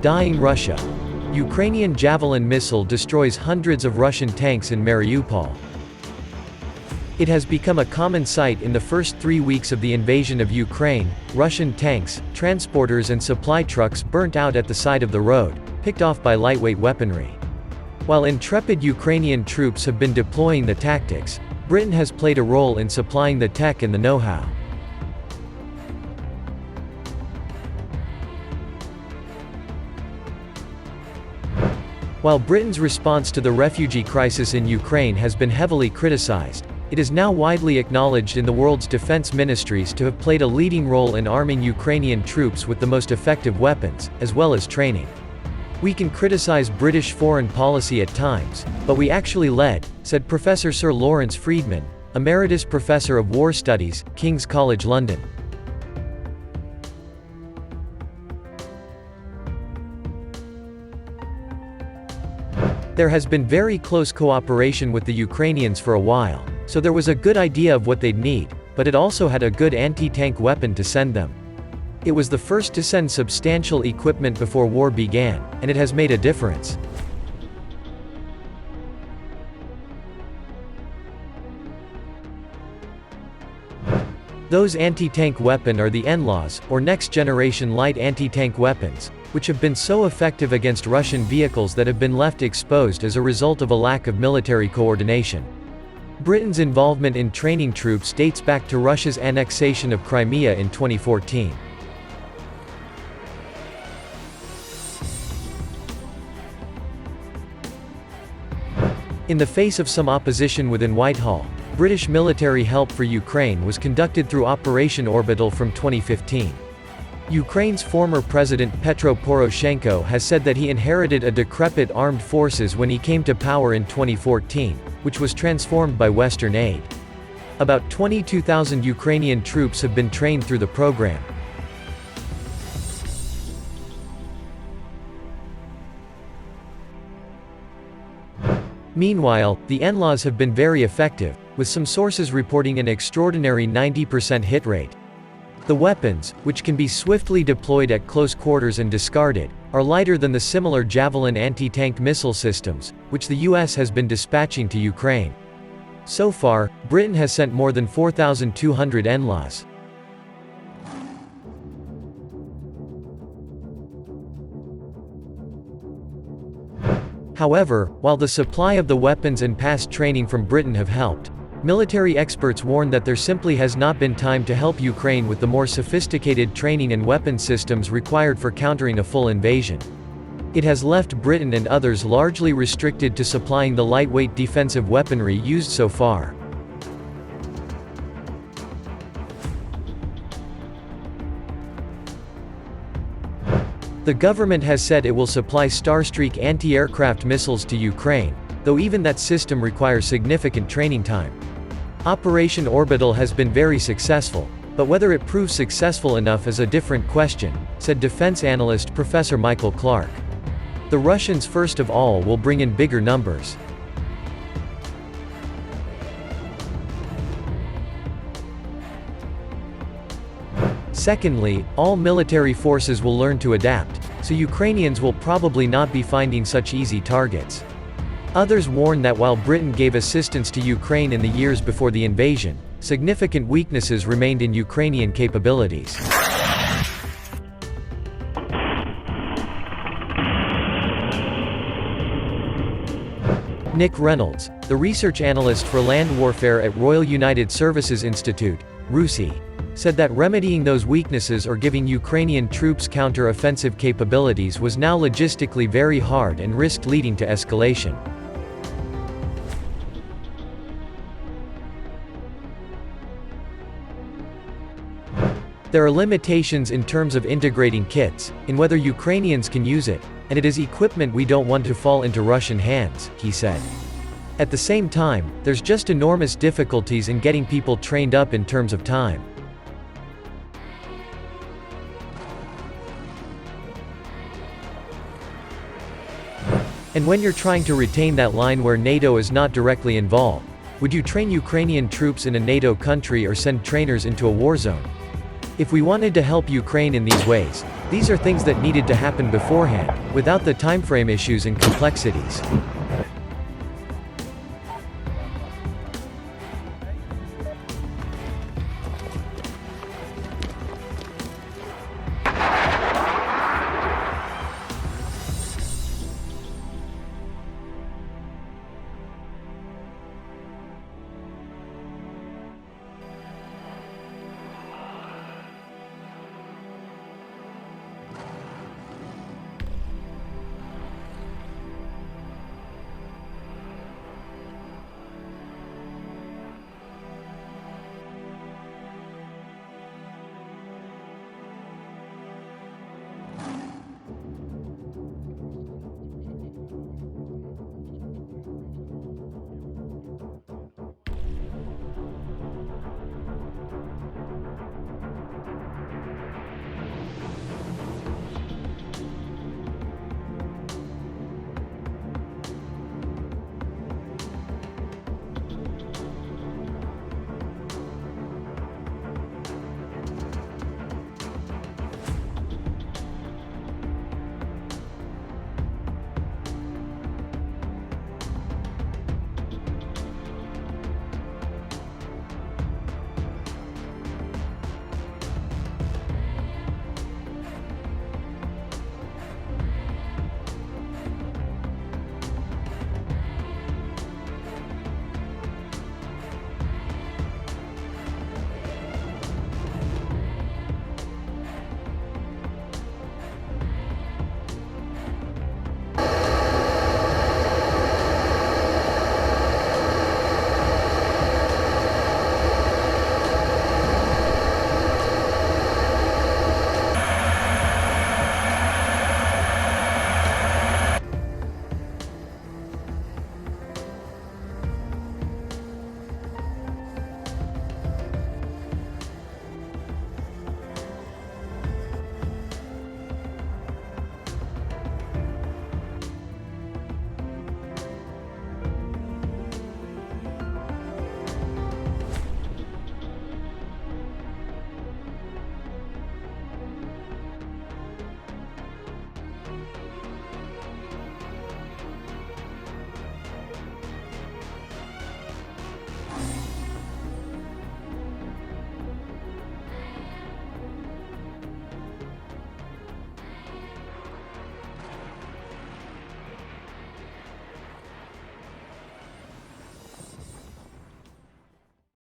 Dying Russia. Ukrainian Javelin missile destroys hundreds of Russian tanks in Mariupol. It has become a common sight in the first 3 weeks of the invasion of Ukraine. Russian tanks, transporters and supply trucks burnt out at the side of the road, picked off by lightweight weaponry. While intrepid Ukrainian troops have been deploying the tactics, Britain has played a role in supplying the tech and the know-how. While Britain's response to the refugee crisis in Ukraine has been heavily criticized, it is now widely acknowledged in the world's defense ministries to have played a leading role in arming Ukrainian troops with the most effective weapons, as well as training. "We can criticize British foreign policy at times, but we actually led," said Professor Sir Lawrence Freedman, Emeritus Professor of War Studies, King's College London. There has been very close cooperation with the Ukrainians for a while, so there was a good idea of what they'd need, but it also had a good anti-tank weapon to send them. It was the first to send substantial equipment before war began, and it has made a difference. Those anti-tank weapons are the NLAWs, or next-generation light anti-tank weapons, which have been so effective against Russian vehicles that have been left exposed as a result of a lack of military coordination. Britain's involvement in training troops dates back to Russia's annexation of Crimea in 2014. In the face of some opposition within Whitehall, British military help for Ukraine was conducted through Operation Orbital from 2015. Ukraine's former president Petro Poroshenko has said that he inherited a decrepit armed forces when he came to power in 2014, which was transformed by Western aid. About 22,000 Ukrainian troops have been trained through the program. Meanwhile, the NLAWs have been very effective, with some sources reporting an extraordinary 90% hit rate. The weapons, which can be swiftly deployed at close quarters and discarded, are lighter than the similar Javelin anti-tank missile systems, which the US has been dispatching to Ukraine. So far, Britain has sent more than 4,200 NLAWs. However, while the supply of the weapons and past training from Britain have helped, military experts warn that there simply has not been time to help Ukraine with the more sophisticated training and weapon systems required for countering a full invasion. It has left Britain and others largely restricted to supplying the lightweight defensive weaponry used so far. The government has said it will supply Starstreak anti-aircraft missiles to Ukraine, though even that system requires significant training time. Operation Orbital has been very successful, but whether it proves successful enough is a different question, said defense analyst Professor Michael Clark. The Russians first of all will bring in bigger numbers. Secondly, all military forces will learn to adapt, so Ukrainians will probably not be finding such easy targets. Others warn that while Britain gave assistance to Ukraine in the years before the invasion, significant weaknesses remained in Ukrainian capabilities. Nick Reynolds, the research analyst for land warfare at Royal United Services Institute, RUSI, said that remedying those weaknesses or giving Ukrainian troops counter-offensive capabilities was now logistically very hard and risked leading to escalation. There are limitations in terms of integrating kits, in whether Ukrainians can use it, and it is equipment we don't want to fall into Russian hands, he said. At the same time, there's just enormous difficulties in getting people trained up in terms of time. And when you're trying to retain that line where NATO is not directly involved, would you train Ukrainian troops in a NATO country or send trainers into a war zone? If we wanted to help Ukraine in these ways, these are things that needed to happen beforehand, without the timeframe issues and complexities.